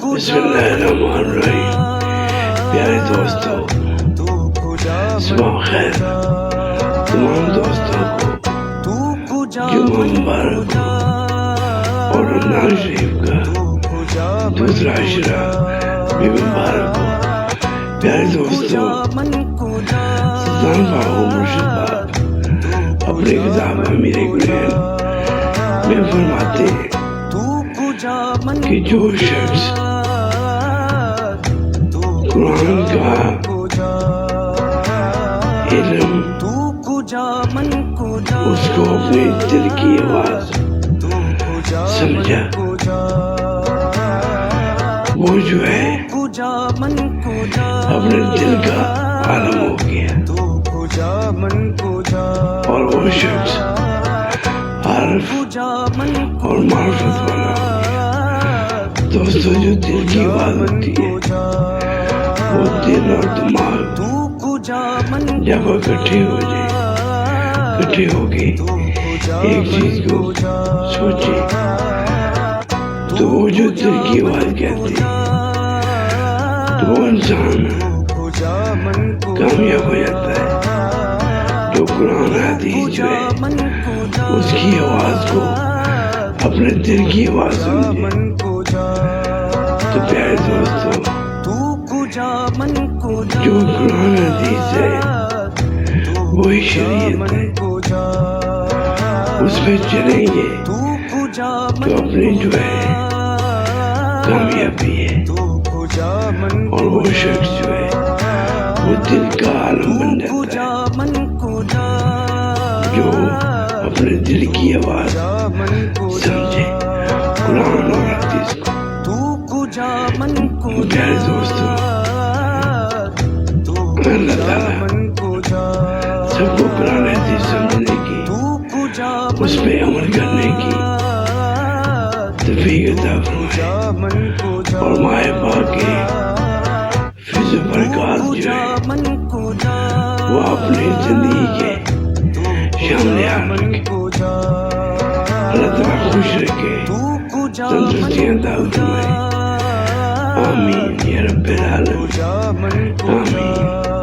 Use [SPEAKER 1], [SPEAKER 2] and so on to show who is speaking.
[SPEAKER 1] बिस्मिल्लाहिर्रहमानिर्रहीम। प्यारे दोस्तों, सुबह खैर। तमाम दोस्तों को जुम्मा मुबारक हो और रमज़ान शरीफ का दूसरा अशरा भी मुबारक हो। प्यारे दोस्तों, सुल्तान बाबू मुर्शिद बाब अपनी किताब अमीर गुलैन में फरमाते हैं कि जो शख्स कुरान का इल्म उसको अपने दिल की आवाज समझा, वो जो है अपने दिल का आलम हो गया और वो शख्स आरिफ और मार्फत वाला। दोस्तों, जो दिल की आवाज होती है वो दिल और दिमाग जब इकट्ठे हो जाए, इकट्ठे होके एक चीज को सोचे, तो वो जो दिल की आवाज कहते हैं तो वो इंसान कामयाब हो जाता है। जो कुरान हदीस जो है उसकी आवाज को अपने दिल की आवाज समझे। तो प्यारे दोस्तों, जो कुरान हदीस है वही शरीयत है, उस पर चलेंगे तो अपनी जो है कामयाबी है। और वो शख्स जो है वो दिल का आलम बन जाता है, जो अपने दिल की आवाज समझे कुरान और हदीस को। प्यारे दोस्तों, अल्लाह ताला सबको कुरान हदीस समझने की, उस पे अमल करने की तौफीक अता फरमाए और माए पाक के फिज़ बरक़ात जो है वो अपनी जिंदगी के सामने आ रखे। अल्लाह ताला खुश रखे, तंदुरुस्तियां अता फरमाए। आमीन या रब्बिल आलमीन। आमीन।